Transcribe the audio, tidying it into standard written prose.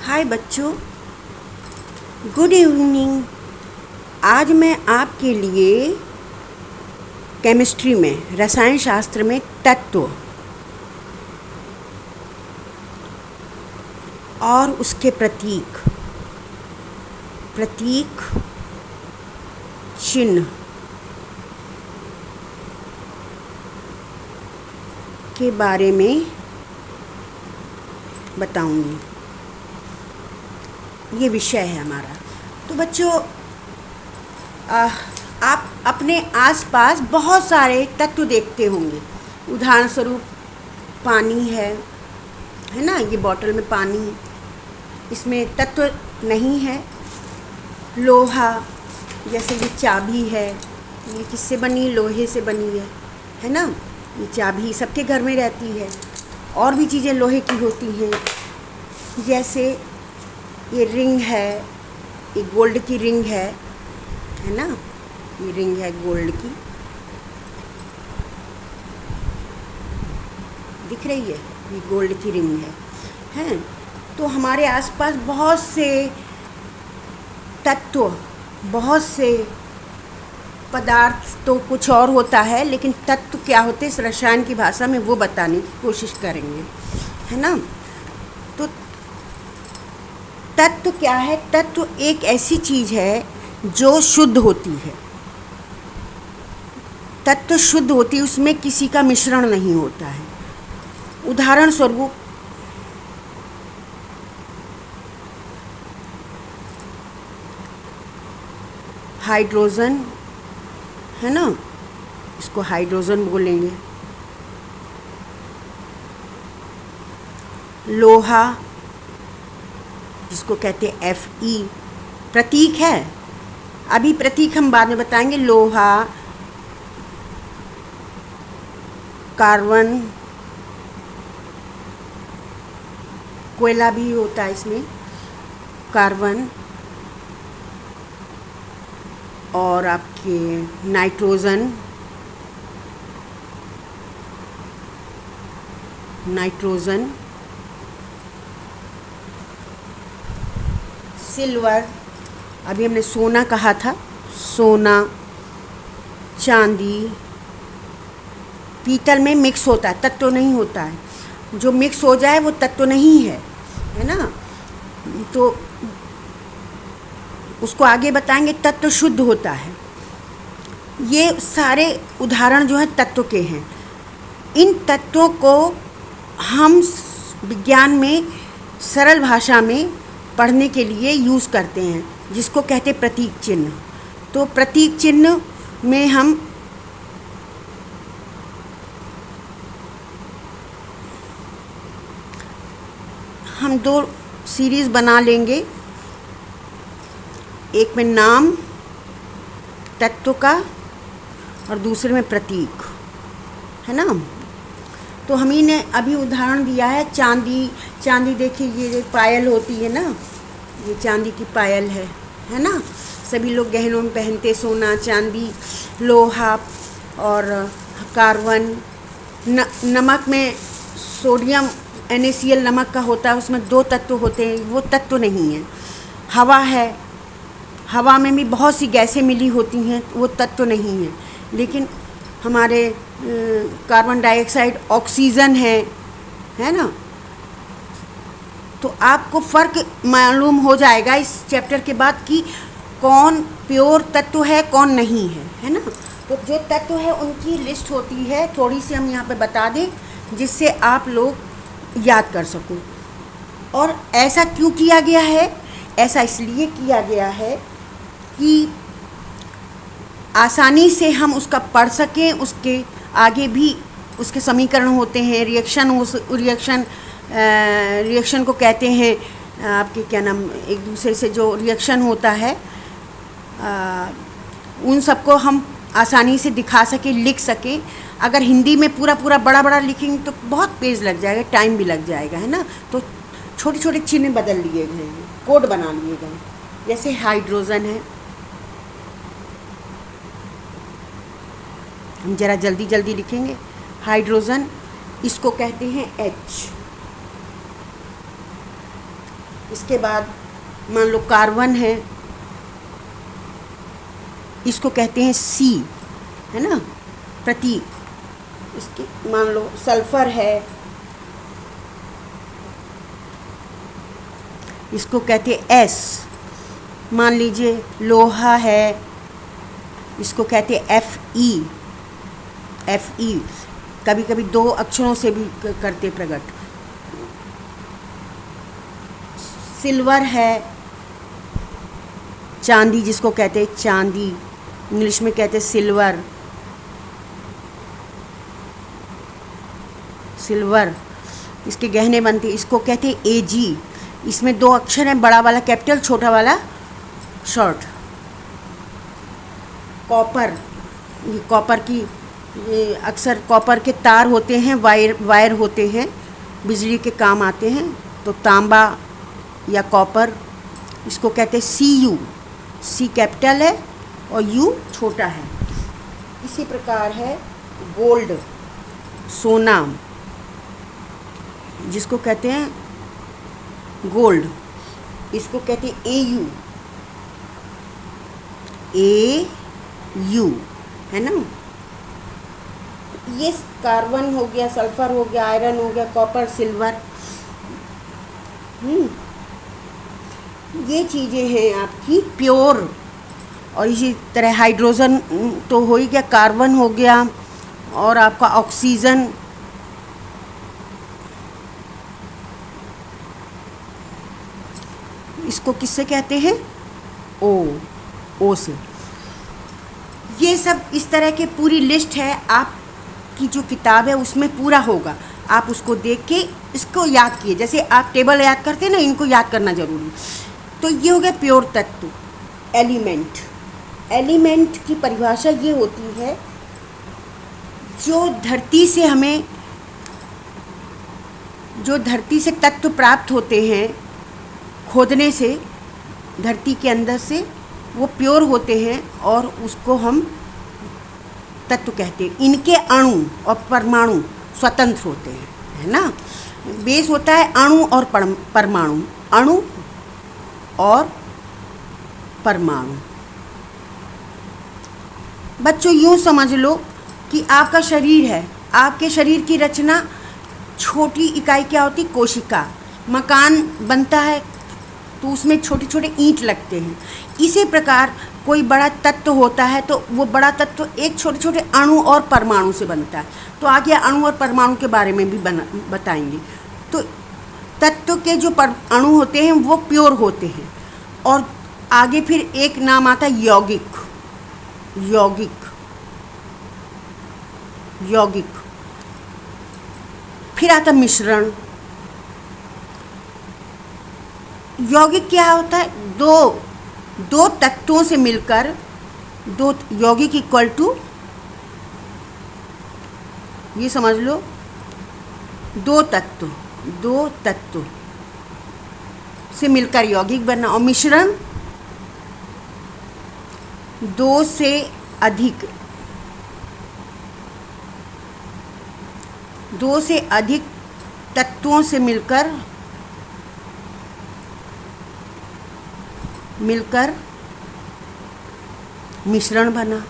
हाय बच्चों, good evening. आज मैं आपके लिए केमिस्ट्री में, रसायन शास्त्र में तत्व और उसके प्रतीक चिन्ह के बारे में बताऊंगी। ये विषय है हमारा। तो बच्चों, आप अपने आसपास बहुत सारे तत्व देखते होंगे। उदाहरण स्वरूप पानी है ना। ये बॉटल में पानी, इसमें तत्व नहीं है। लोहा, जैसे ये चाबी है, ये किससे बनी? लोहे से बनी है ना। ये चाबी सबके घर में रहती है। और भी चीज़ें लोहे की होती हैं, जैसे ये रिंग है, ये गोल्ड की रिंग है ना। ये रिंग है गोल्ड की, दिख रही है? ये गोल्ड की रिंग है। तो हमारे आसपास बहुत से तत्व, बहुत से पदार्थ, तो कुछ और होता है, लेकिन तत्व क्या होते हैं इस रसायन की भाषा में, वो बताने की कोशिश करेंगे, है ना। तो तत्व क्या है? तत्व एक ऐसी चीज़ है जो शुद्ध होती है। तत्व शुद्ध होती है, उसमें किसी का मिश्रण नहीं होता है। उदाहरण स्वरूप हाइड्रोजन है ना, इसको हाइड्रोजन बोलेंगे। लोहा, जिसको कहते हैं Fe, प्रतीक है। अभी प्रतीक हम बाद में बताएंगे। लोहा, कार्बन, कोयला भी होता है इसमें, कार्बन, और आपके नाइट्रोजन, सिल्वर, अभी हमने सोना कहा था, सोना, चांदी, पीतल में मिक्स होता है, तत्व नहीं होता है। जो मिक्स हो जाए वो तत्व नहीं है ना। तो उसको आगे बताएंगे। तत्व शुद्ध होता है। ये सारे उदाहरण जो हैं तत्व के हैं। इन तत्वों को हम विज्ञान में सरल भाषा में पढ़ने के लिए यूज़ करते हैं, जिसको कहते हैं प्रतीक चिन्ह। तो प्रतीक चिन्ह में हम दो सीरीज़ बना लेंगे। एक में नाम तत्व का और दूसरे में प्रतीक, है ना। तो हम ही ने अभी उदाहरण दिया है चांदी देखिए, ये पायल होती है ना, ये चांदी की पायल है ना। सभी लोग गहनों में पहनते, सोना, चांदी। लोहा और कार्बन, नमक में सोडियम NaCl नमक का होता है, उसमें 2 तत्व होते हैं, वो तत्व नहीं है। हवा है, हवा में भी बहुत सी गैसें मिली होती हैं, वो तत्व नहीं है। लेकिन हमारे कार्बन डाइऑक्साइड, ऑक्सीजन है ना। तो आपको फ़र्क मालूम हो जाएगा इस चैप्टर के बाद कि कौन प्योर तत्व है, कौन नहीं है ना। तो जो तत्व है उनकी लिस्ट होती है, थोड़ी सी हम यहाँ पे बता दें, जिससे आप लोग याद कर सको। और ऐसा क्यों किया गया है? ऐसा इसलिए किया गया है कि आसानी से हम उसका पढ़ सकें। उसके आगे भी उसके समीकरण होते हैं, रिएक्शन को कहते हैं आपके क्या नाम, एक दूसरे से जो रिएक्शन होता है, उन सबको हम आसानी से दिखा सके, लिख सके। अगर हिंदी में पूरा बड़ा लिखेंगे तो बहुत पेज लग जाएगा, टाइम भी लग जाएगा, है ना। तो छोटे छोटे चिन्ह बदल लिए गए हैं, कोड बना लिए गए। जैसे हाइड्रोजन है, हम ज़रा जल्दी लिखेंगे। हाइड्रोजन, इसको कहते हैं H। इसके बाद मान लो कार्बन है, इसको कहते हैं सी, है ना, प्रतीक। इसके मान लो सल्फर है, इसको कहते हैं एस। मान लीजिए लोहा है, इसको कहते हैं एफ ई। एफ ई कभी कभी 2 अक्षरों से भी करते प्रकट। सिल्वर है, चांदी जिसको कहते हैं चांदी, इंग्लिश में कहते हैं सिल्वर। सिल्वर इसके गहने बनते, इसको कहते हैं एजी। इसमें 2 अक्षर हैं, बड़ा वाला कैपिटल, छोटा वाला शॉर्ट। कॉपर, ये कॉपर की, ये अक्सर कॉपर के तार होते हैं, वायर होते हैं, बिजली के काम आते हैं। तो तांबा या कॉपर, इसको कहते हैं सी यू। सी कैपिटल है और यू छोटा है। इसी प्रकार है गोल्ड, सोना, जिसको कहते हैं गोल्ड, इसको कहते हैं ए यू। ए यू, है ना। ये कार्बन हो गया, सल्फर हो गया, आयरन हो गया, कॉपर, सिल्वर। ये चीज़ें हैं आपकी प्योर। और इसी तरह हाइड्रोजन तो हो ही गया, कार्बन हो गया, और आपका ऑक्सीजन, इसको किससे कहते हैं? ओ से। ये सब इस तरह के पूरी लिस्ट है, आपकी जो किताब है उसमें पूरा होगा। आप उसको देख के इसको याद किए, जैसे आप टेबल याद करते हैं ना, इनको याद करना जरूरी। तो ये हो गया प्योर तत्व, एलिमेंट। एलिमेंट की परिभाषा ये होती है जो धरती से तत्व प्राप्त होते हैं खोदने से, धरती के अंदर से, वो प्योर होते हैं और उसको हम तत्व कहते हैं। इनके अणु और परमाणु स्वतंत्र होते हैं, है ना। बेस होता है अणु और परमाणु, अणु और परमाणु। बच्चों यूँ समझ लो कि आपका शरीर है, आपके शरीर की रचना छोटी इकाई क्या होती? कोशिका। मकान बनता है तो उसमें छोटे छोटे ईंट लगते हैं। इसी प्रकार कोई बड़ा तत्व होता है तो वो बड़ा तत्व एक छोटे छोटे अणु और परमाणु से बनता है। तो आगे अणु और परमाणु के बारे में भी बताएंगे। तो तत्व के जो अणु होते हैं वो प्योर होते हैं। और आगे फिर एक नाम आता है यौगिक। फिर आता मिश्रण। यौगिक क्या होता है? दो तत्वों से मिलकर, दो यौगिक इक्वल टू, ये समझ लो, दो तत्व से मिलकर यौगिक बनना। और मिश्रण दो से अधिक तत्वों से मिलकर मिश्रण बना।